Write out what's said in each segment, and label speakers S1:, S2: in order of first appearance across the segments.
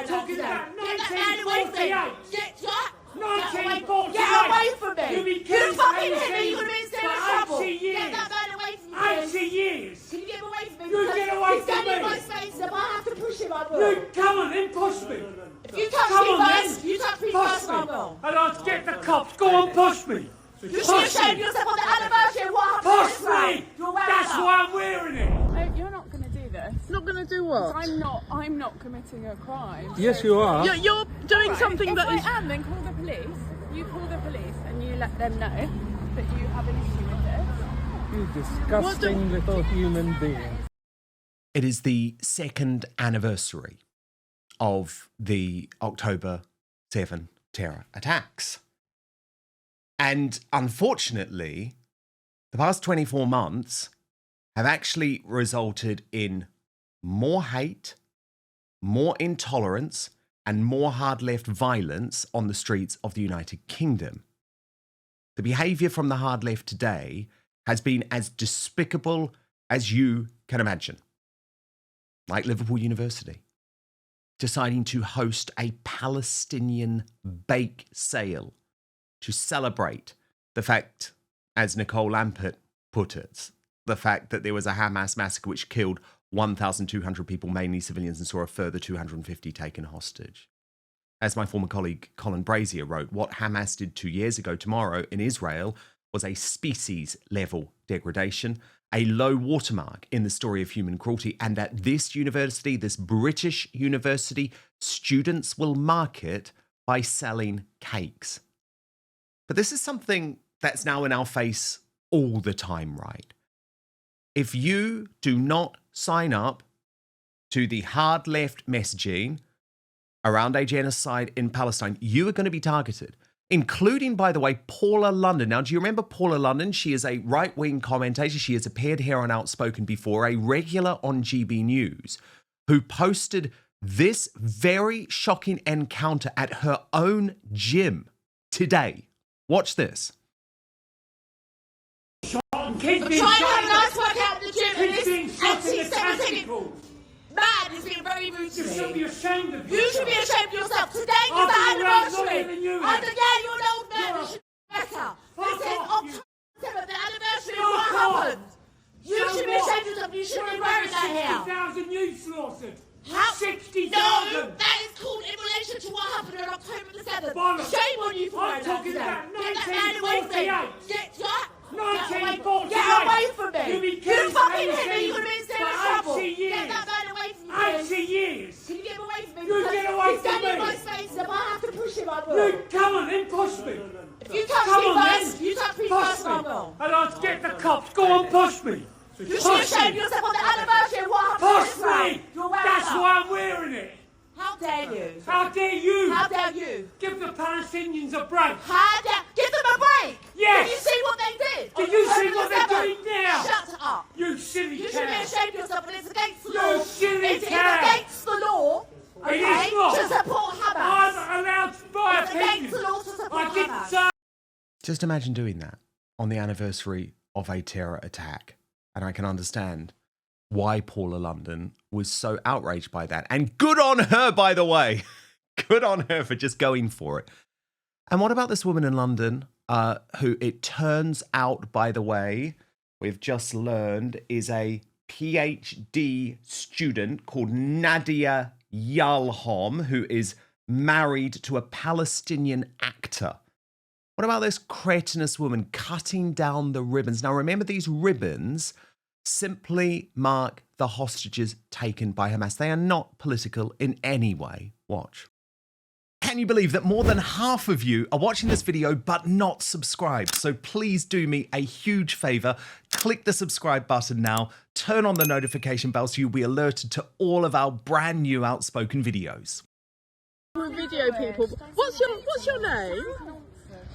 S1: I'm talking about 1948.
S2: Get what?
S1: 1948.
S2: Get away from me.
S1: You
S2: fucking hit me. You're going to be in serious trouble.
S1: 80 years.
S2: Get that man away from me.
S1: 80 years.
S2: Can you get him away from me?
S1: You get away
S2: he's
S1: from
S2: standing
S1: me.
S2: in my space. If I have to push him, I will.
S1: You come on then, push me.
S2: If you touch
S1: Come
S2: me
S1: on,
S2: first,
S1: then.
S2: you touch me
S1: Push
S2: first,
S1: me.
S2: I will.
S1: And I'll get the cops. Go on, push me.
S2: You should have shamed yourself on the anniversary of what happened
S1: Push
S2: this round.
S1: me.
S2: You're wearing
S1: That's
S2: that.
S1: why I'm wearing it.
S3: No, you're not going to do this.
S4: Not going to do what?
S3: I'm not committing a crime.
S4: Yes, you are. You're doing
S3: Right.
S4: something
S3: if
S4: that is...
S3: I am, then call the police. You call the police and you let them know that you have an issue with this.
S4: You disgusting little human being.
S5: It is the second anniversary of the October 7 terror attacks. And unfortunately, the past 24 months have actually resulted in more hate, more intolerance, and more hard-left violence on the streets of the United Kingdom. The behaviour from the hard left today has been as despicable as you can imagine. Like Liverpool University deciding to host a Palestinian bake sale to celebrate the fact, as Nicole Lampert put it, the fact that there was a Hamas massacre which killed 1,200 people, mainly civilians, and saw a further 250 taken hostage. As my former colleague Colin Brazier wrote, what Hamas did 2 years ago tomorrow in Israel was a species-level degradation, a low watermark in the story of human cruelty, and at this university, this British university, students will mark it by selling cakes. But this is something that's now in our face all the time, right? If you do not sign up to the hard left messaging around a genocide in Palestine, you are going to be targeted, including, by the way, Paula London. Now, do you remember Paula London? She is a right-wing commentator. She has appeared here on Outspoken before, a regular on GB News, who posted this very shocking encounter at her own gym today. Watch this.
S2: I'm trying to have a nice workout in the gym, and this anti-Semitic man is being very rude to me.
S1: You should be ashamed of yourself.
S2: You should be ashamed of yourself. Today is the anniversary. You're an old man. You should be better. This is October 7th, the anniversary of what happened. You should be ashamed of yourself. You shouldn't be wearing that here.
S1: 60,000 you slaughtered.
S2: How?
S1: 60,000.
S2: No, that is called in relation to what happened on October the 7th.
S1: Bollocks.
S2: Shame on you for
S1: I'm
S2: wearing that
S1: talking
S2: today.
S1: about
S2: Get that man away from me.
S1: 1948.
S2: Get what?
S1: 1948.
S2: Get away from me. You fucking hit me. You're going to be in serious trouble.
S1: 80 years.
S2: Get that man away from me.
S1: 80 years.
S2: Can you get him away from me?
S1: You get away
S2: he's
S1: from
S2: standing in
S1: me.
S2: my space. If I have to push him, I will.
S1: You come on then, push me.
S2: If you touch
S1: Come
S2: me
S1: on,
S2: first,
S1: then.
S2: you touch me
S1: Push
S2: first,
S1: me.
S2: I will.
S1: And I'll get the cops. Go on, push me.
S2: You should have shamed yourself on the anniversary of what happened
S1: Push
S2: this round.
S1: me.
S2: You're wearing
S1: That's
S2: that.
S1: why I'm wearing it.
S2: How dare you?
S1: How dare you?
S2: How dare you?
S1: Give the Palestinians a break.
S2: How dare... Give them a break.
S1: Yes.
S2: Did you see what they did?
S1: Did
S2: on
S1: you
S2: October
S1: see what
S2: the
S1: they're
S2: 7th?
S1: doing now?
S2: Shut up.
S1: You silly
S2: You should be
S1: cow.
S2: ashamed of yourself, and it's against the
S1: You
S2: law.
S1: silly
S2: It's
S1: cow.
S2: against the law.
S1: It
S2: Okay?
S1: is not.
S2: To support Hamas.
S1: I'm allowed to buy
S2: It's
S1: opinion.
S2: against the law to support
S1: I didn't
S2: Hamas.
S1: say.
S5: Just imagine doing that on the anniversary of a terror attack. And I can understand why Paula London was so outraged by that. And good on her, by the way. Good on her for just going for it. And what about this woman in London who it turns out, by the way, we've just learned is a PhD student called Nadia Yalhom, who is married to a Palestinian actor. What about this cretinous woman cutting down the ribbons? Now, remember, these ribbons simply mark the hostages taken by Hamas. They are not political in any way. Watch. Can you believe that more than half of you are watching this video but not subscribed? So please do me a huge favor. Click the subscribe button now. Turn on the notification bell so you'll be alerted to all of our brand new Outspoken videos.
S4: Video people. What's your name?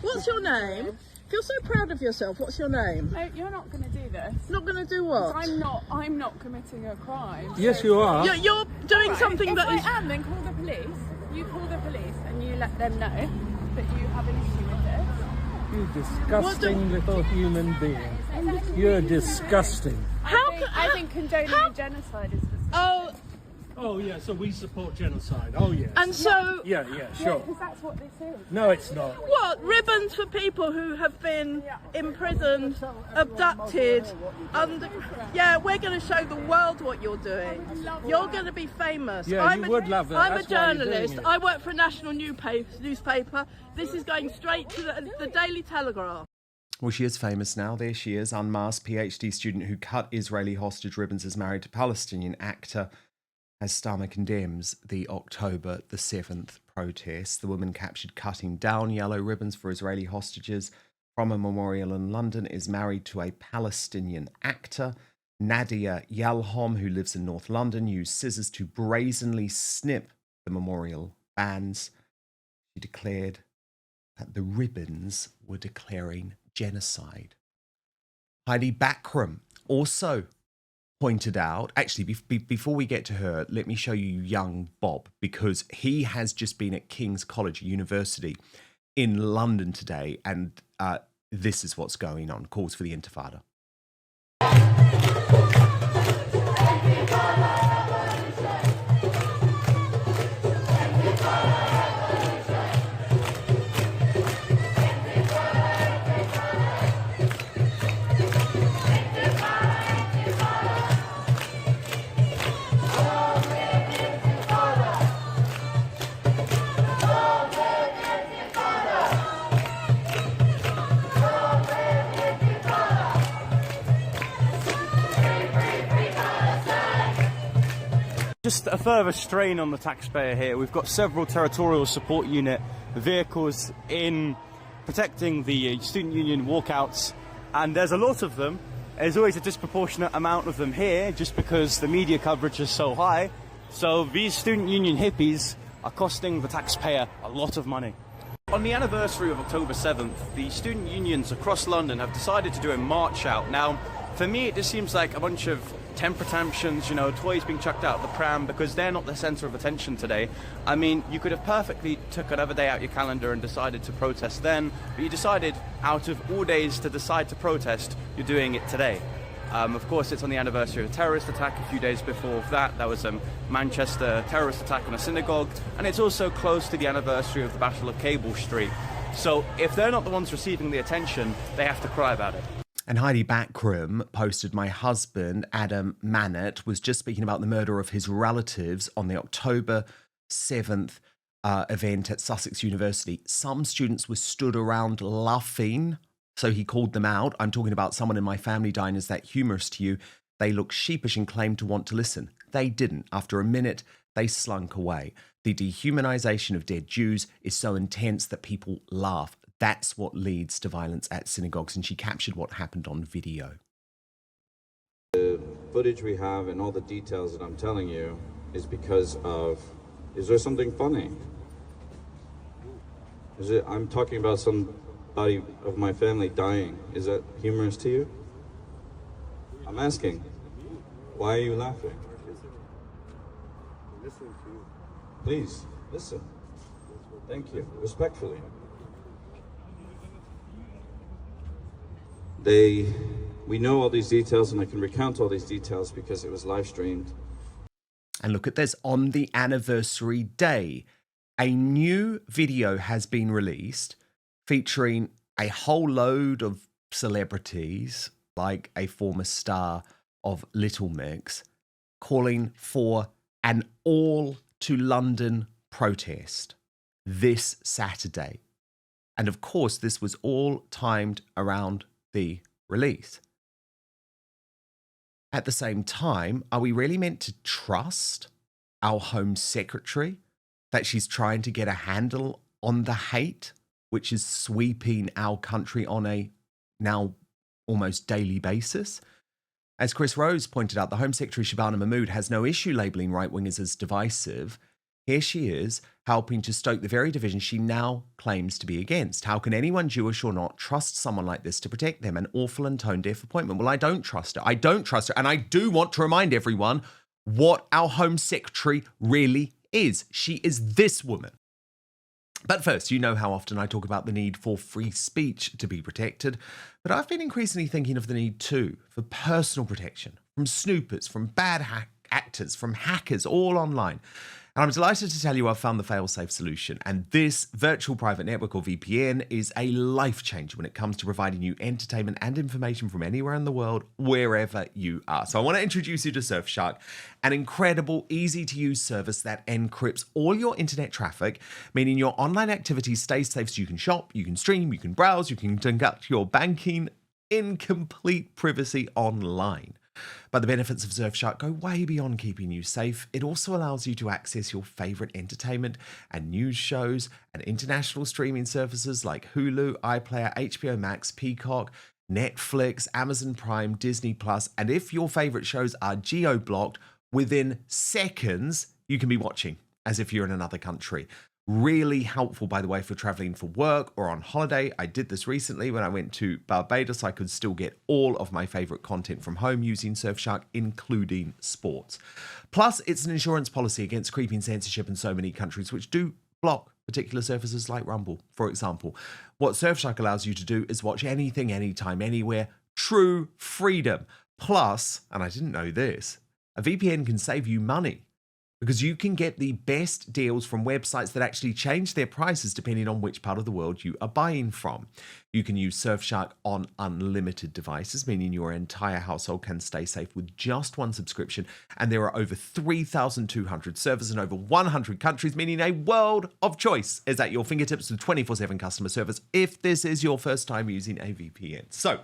S4: What's your name? Feel so proud of yourself. What's your name?
S3: No, you're not going to do this.
S4: Not going to do what?
S3: I'm not committing a crime.
S4: Yes, you are. You're doing something
S3: if
S4: that
S3: I
S4: is...
S3: am, then call the police. You call the police and you let them know that you have an issue with this.
S4: You disgusting little human being. You're disgusting.
S3: I think condoning a genocide is disgusting.
S6: Oh yeah, so we support genocide. Oh yes.
S4: And so,
S6: Yeah, sure.
S3: Because that's what this is.
S6: No, it's not.
S4: what? Ribbons for people who have been imprisoned, abducted, yeah, we're going to show the world what you're doing. You're going to be famous.
S6: Yeah, you would love that.
S4: I'm a
S6: That's why you're doing
S4: journalist.
S6: it.
S4: I work for a national newspaper. This is going straight to the Daily Telegraph.
S5: Well, she is famous now. There she is, unmasked PhD student who cut Israeli hostage ribbons is married to Palestinian actor, as Starmer condemns the October the 7th protests. The woman captured cutting down yellow ribbons for Israeli hostages from a memorial in London is married to a Palestinian actor. Nadia Yalhom, who lives in North London, used scissors to brazenly snip the memorial bands. She declared that the ribbons were declaring genocide. Heidi Backram also pointed out, actually, before we get to her, let me show you young Bob, because he has just been at King's College University in London today, and this is what's going on. Calls for the Intifada.
S7: Just a further strain on the taxpayer here. We've got several territorial support unit vehicles in protecting the student union walkouts, and there's a lot of them. There's always a disproportionate amount of them here just because the media coverage is so high. So these student union hippies are costing the taxpayer a lot of money. On the anniversary of October 7th, the student unions across London have decided to do a march out. Now, for me, it just seems like a bunch of temper tantrums, you know, toys being chucked out of the pram because they're not the centre of attention today. I mean, you could have perfectly took another day out your calendar and decided to protest then, but you decided out of all days to decide to protest, you're doing it today. Of course, it's on the anniversary of a terrorist attack. A few days before that, there was a Manchester terrorist attack on a synagogue, and it's also close to the anniversary of the Battle of Cable Street. So if they're not the ones receiving the attention, they have to cry about it.
S5: And Heidi Backram posted, my husband, Adam Mannett, was just speaking about the murder of his relatives on the October 7th event at Sussex University. Some students were stood around laughing, so he called them out. I'm talking about someone in my family dying. Is that humorous to you? They looked sheepish and claimed to want to listen. They didn't. After a minute, they slunk away. The dehumanization of dead Jews is so intense that people laugh. That's what leads to violence at synagogues, and she captured what happened on video.
S8: The footage we have and all the details that I'm telling you is because of, is there something funny? I'm talking about somebody of my family dying. Is that humorous to you? I'm asking, why are you laughing? Please, listen. Thank you, respectfully. We know all these details, and I can recount all these details because it was live streamed.
S5: And look at this, on the anniversary day, a new video has been released featuring a whole load of celebrities, like a former star of Little Mix, calling for an all to London protest this Saturday. And of course, this was all timed around the release. At the same time, are we really meant to trust our Home Secretary that she's trying to get a handle on the hate which is sweeping our country on a now almost daily basis? As Chris Rose pointed out, the Home Secretary Shabana Mahmood has no issue labelling right-wingers as divisive. Here she is, helping to stoke the very division she now claims to be against. How can anyone, Jewish or not, trust someone like this to protect them? An awful and tone-deaf appointment. Well, I don't trust her. I don't trust her. And I do want to remind everyone what our Home Secretary really is. She is this woman. But first, you know how often I talk about the need for free speech to be protected, but I've been increasingly thinking of the need too for personal protection from snoopers, from bad actors, from hackers, all online. And I'm delighted to tell you I've found the fail-safe solution. And this virtual private network, or VPN, is a life changer when it comes to providing you entertainment and information from anywhere in the world, wherever you are. So I want to introduce you to Surfshark, an incredible, easy-to-use service that encrypts all your internet traffic, meaning your online activities stay safe so you can shop, you can stream, you can browse, you can conduct your banking in complete privacy online. But the benefits of Surfshark go way beyond keeping you safe. It also allows you to access your favorite entertainment and news shows and international streaming services like Hulu, iPlayer, HBO Max, Peacock, Netflix, Amazon Prime, Disney Plus, and if your favorite shows are geo-blocked, within seconds you can be watching as if you're in another country. Really helpful, by the way, for traveling for work or on holiday. I did this recently when I went to Barbados. I could still get all of my favorite content from home using Surfshark, including sports. Plus, it's an insurance policy against creeping censorship in so many countries which do block particular services like Rumble, for example. What Surfshark allows you to do is watch anything, anytime, anywhere. True freedom. Plus, and I didn't know this, a VPN can save you money, because you can get the best deals from websites that actually change their prices depending on which part of the world you are buying from. You can use Surfshark on unlimited devices, meaning your entire household can stay safe with just one subscription. And there are over 3,200 servers in over 100 countries, meaning a world of choice is at your fingertips with 24/7 customer service if this is your first time using a VPN. So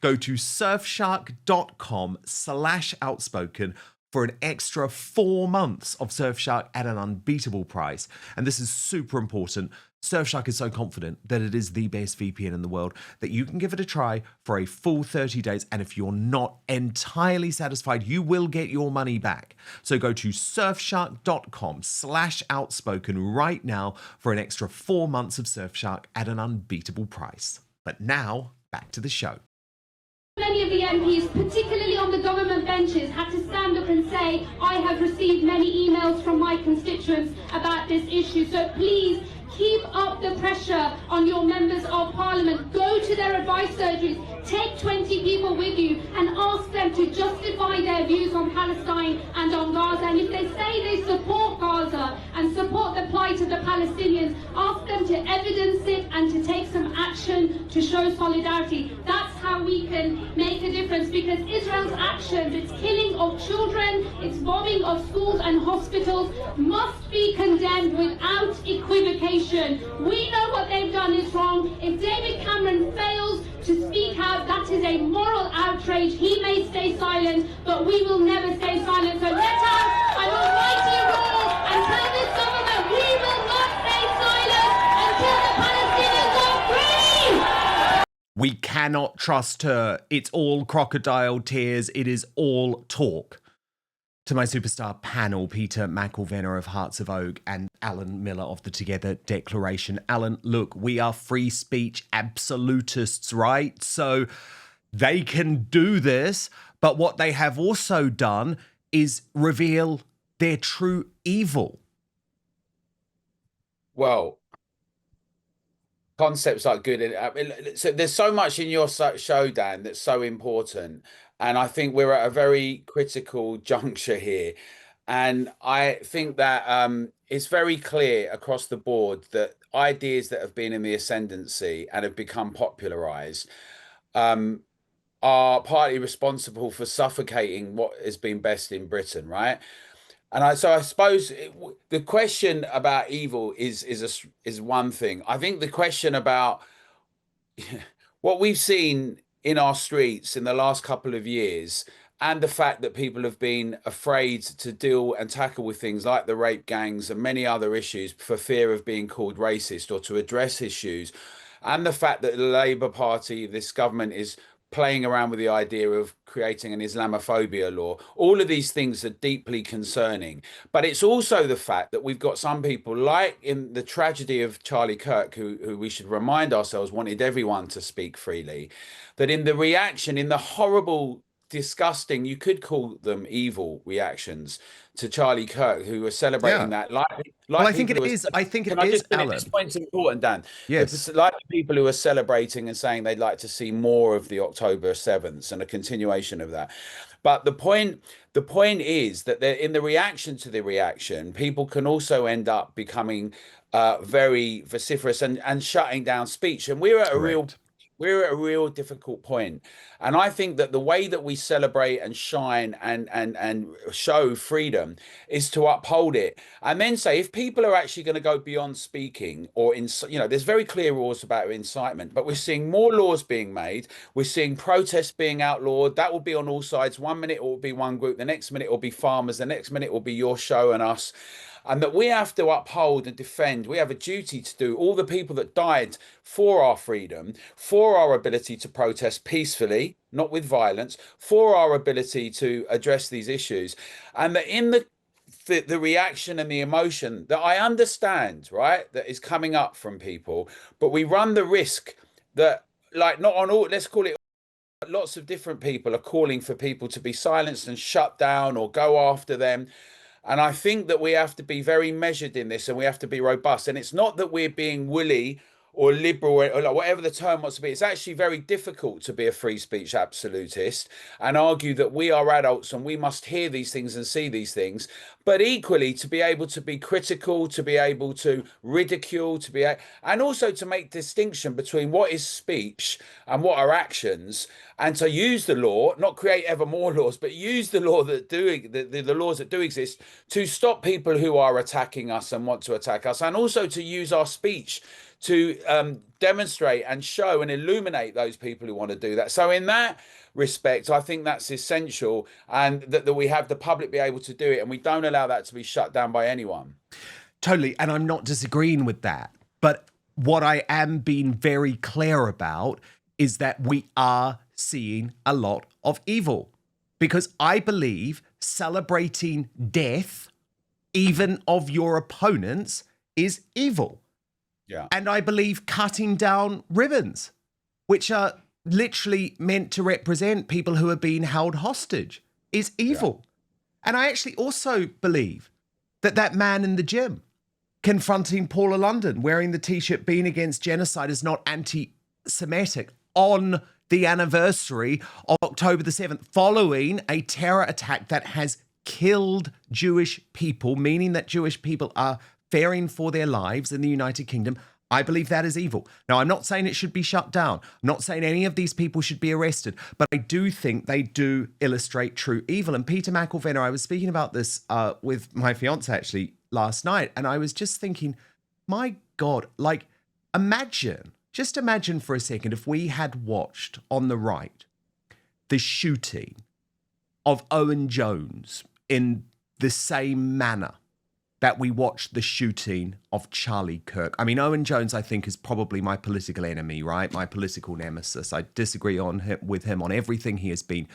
S5: go to surfshark.com/outspoken for an extra 4 months of Surfshark at an unbeatable price. And this is super important. Surfshark is so confident that it is the best VPN in the world that you can give it a try for a full 30 days. And if you're not entirely satisfied, you will get your money back. So go to surfshark.com/outspoken right now for an extra 4 months of Surfshark at an unbeatable price. But now, back to the show.
S9: Many of the MPs, particularly on the government benches, had to stand up and say, I have received many emails from my constituents about this issue. So please keep up the pressure on your members of parliament. Go to their advice surgeries. Take 20 people with you and ask them to justify their views on Palestine and on Gaza. And if they say they support Gaza and support the plight of the Palestinians, ask them to evidence it and to take some action to show solidarity. That's how we can make a difference, because Israel's actions, its killing of children, its bombing of schools and hospitals, must be condemned without equivocation. We know what they've done is wrong. If David Cameron fails to speak out, that is a moral outrage. He may stay silent, but we will never stay silent. So let out an almighty roar and tell this government we will not stay silent until the Palestinians are free!
S5: We cannot trust her. It's all crocodile tears. It is all talk. To my superstar panel, Peter McElvenna of Hearts of Oak and Alan Miller of the Together Declaration. Alan, look, we are free speech absolutists, right? So they can do this, but what they have also done is reveal their true evil.
S10: Well, concepts are good. So there's so much in your show, Dan, that's so important. And I think we're at a very critical juncture here. And I think that it's very clear across the board that ideas that have been in the ascendancy and have become popularized are partly responsible for suffocating what has been best in Britain, right? And I suppose the question about evil is one thing. I think the question about what we've seen in our streets in the last couple of years, and the fact that people have been afraid to deal and tackle with things like the rape gangs and many other issues for fear of being called racist or to address issues, and the fact that the Labour Party, this government, is playing around with the idea of creating an Islamophobia law. All of these things are deeply concerning. But it's also the fact that we've got some people, like in the tragedy of Charlie Kirk, who we should remind ourselves wanted everyone to speak freely, that in the reaction, in the horrible disgusting, you could call them evil reactions to Charlie Kirk, who were celebrating
S5: Yeah.
S10: that. Like
S5: Well, I think
S10: people
S5: it
S10: who are,
S5: is. I think
S10: can
S5: it
S10: I
S5: is,
S10: just finish? This
S5: Alan.
S10: point's important, Dan.
S5: Yes.
S10: Like the people who are celebrating and saying they'd like to see more of the October 7th and a continuation of that. But the point is that in the reaction to the reaction, people can also end up becoming very vociferous and shutting down speech. And we're at a real difficult point. And I think that the way that we celebrate and shine and show freedom is to uphold it. And then say, if people are actually going to go beyond speaking or there's very clear rules about incitement, but we're seeing more laws being made. We're seeing protests being outlawed. That will be on all sides. 1 minute it will be one group. The next minute it will be farmers. The next minute it will be your show and us. And that we have to uphold and defend. We have a duty to do all the people that died for our freedom, for our ability to protest peacefully, not with violence, for our ability to address these issues. And that in the reaction and the emotion that I understand, right, that is coming up from people, but we run the risk that, like, not on all, let's call it, lots of different people are calling for people to be silenced and shut down or go after them. And I think that we have to be very measured in this, and we have to be robust. And it's not that we're being woolly or liberal or whatever the term wants to be. It's actually very difficult to be a free speech absolutist and argue that we are adults and we must hear these things and see these things. But equally, to be able to be critical, to be able to ridicule, and also to make distinction between what is speech and what are actions, and to use the law, not create ever more laws, but use the law that the laws that do exist to stop people who are attacking us and want to attack us, and also to use our speech to demonstrate and show and illuminate those people who want to do that. So in that respect, I think that's essential, and that we have the public be able to do it, and we don't allow that to be shut down by anyone.
S5: Totally. And I'm not disagreeing with that. But what I am being very clear about is that we are seeing a lot of evil, because I believe celebrating death, even of your opponents, is evil.
S10: Yeah.
S5: And I believe cutting down ribbons, which are literally meant to represent people who are being held hostage, is evil. Yeah. And I actually also believe that man in the gym confronting Paula London wearing the T-shirt "Being Against Genocide" is not anti-Semitic on the anniversary of October the 7th, following a terror attack that has killed Jewish people, meaning that Jewish people are fearing for their lives in the United Kingdom. I believe that is evil. Now, I'm not saying it should be shut down. I'm not saying any of these people should be arrested, but I do think they do illustrate true evil. And Peter McElvenna, I was speaking about this with my fiance actually last night, and I was just thinking, my God, like, just imagine for a second if we had watched on the right the shooting of Owen Jones in the same manner that we watched the shooting of Charlie Kirk. I mean, Owen Jones, I think, is probably my political enemy, right? My political nemesis. I disagree with him on everything. He has been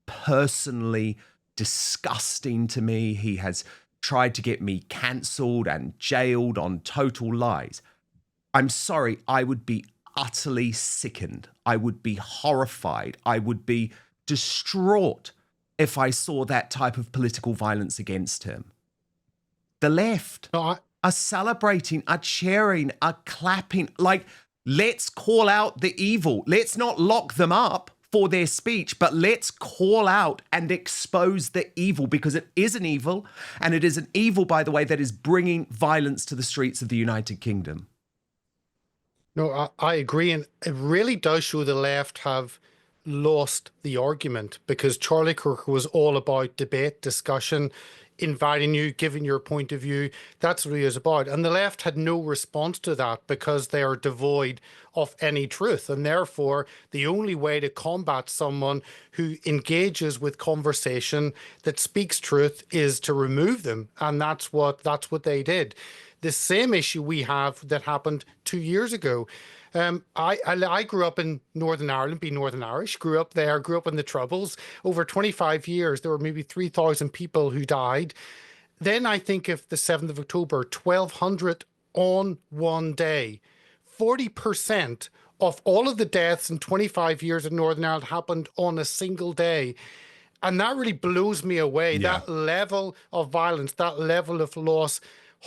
S5: personally disgusting to me. He has tried to get me cancelled and jailed on total lies. I'm sorry, I would be utterly sickened. I would be horrified. I would be distraught if I saw that type of political violence against him. The left are celebrating, are cheering, are clapping. Like, let's call out the evil. Let's not lock them up for their speech, but let's call out and expose the evil, because it is an evil. And it is an evil, by the way, that is bringing violence to the streets of the United Kingdom.
S11: No, I agree. And it really does show the left have lost the argument, because Charlie Kirk was all about debate, discussion, inviting you, giving your point of view. That's what he is about. And the left had no response to that, because they are devoid of any truth. And therefore, the only way to combat someone who engages with conversation that speaks truth is to remove them. And that's what they did. The same issue we have that happened 2 years ago. I grew up in Northern Ireland, being Northern Irish, grew up there, grew up in the Troubles. Over 25 years, there were maybe 3,000 people who died. Then I think of the 7th of October, 1,200 on one day. 40% of all of the deaths in 25 years in Northern Ireland happened on a single day. And that really blows me away, that level of violence, that level of loss.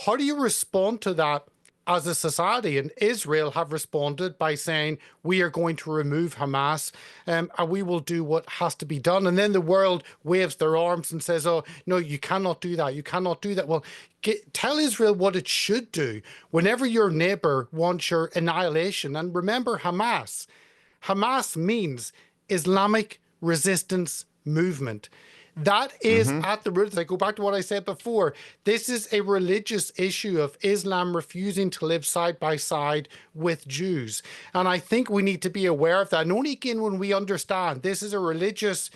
S11: How do you respond to that as a society? And Israel have responded by saying, we are going to remove Hamas and we will do what has to be done. And then the world waves their arms and says, oh, no, you cannot do that. You cannot do that. Well, tell Israel what it should do whenever your neighbor wants your annihilation. And remember, Hamas means Islamic Resistance Movement. That is at the roots. I go back to what I said before. This is a religious issue of Islam refusing to live side by side with Jews. And I think we need to be aware of that. And only again when we understand this is a religious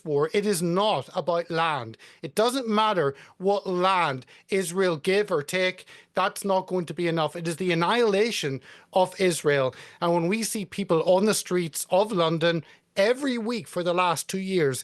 S11: war. It is not about land. It doesn't matter what land Israel give or take. That's not going to be enough. It is the annihilation of Israel. And when we see people on the streets of London every week for the last 2 years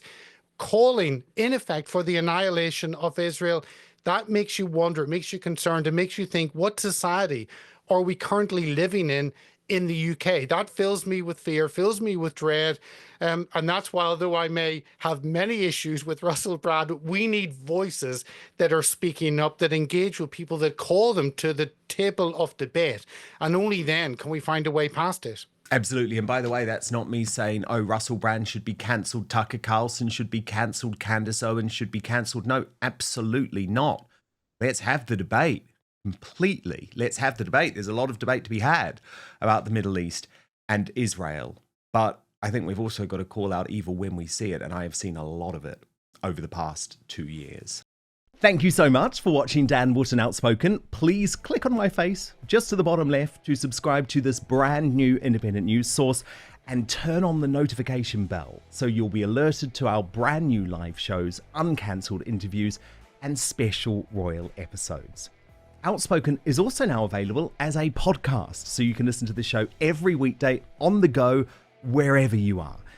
S11: calling, in effect, for the annihilation of Israel, that makes you wonder, it makes you concerned, it makes you think, what society are we currently living in the UK? That fills me with fear, fills me with dread. And that's why, although I may have many issues with Russell Brand, we need voices that are speaking up, that engage with people, that call them to the table of debate. And only then can we find a way past it.
S5: Absolutely. And by the way, that's not me saying, oh, Russell Brand should be cancelled, Tucker Carlson should be cancelled, Candace Owens should be cancelled. No, absolutely not. Let's have the debate. Completely. Let's have the debate. There's a lot of debate to be had about the Middle East and Israel. But I think we've also got to call out evil when we see it. And I have seen a lot of it over the past 2 years. Thank you so much for watching Dan Wootton Outspoken. Please click on my face just to the bottom left to subscribe to this brand new independent news source and turn on the notification bell so you'll be alerted to our brand new live shows, uncancelled interviews, and special royal episodes. Outspoken is also now available as a podcast, so you can listen to the show every weekday on the go, wherever you are.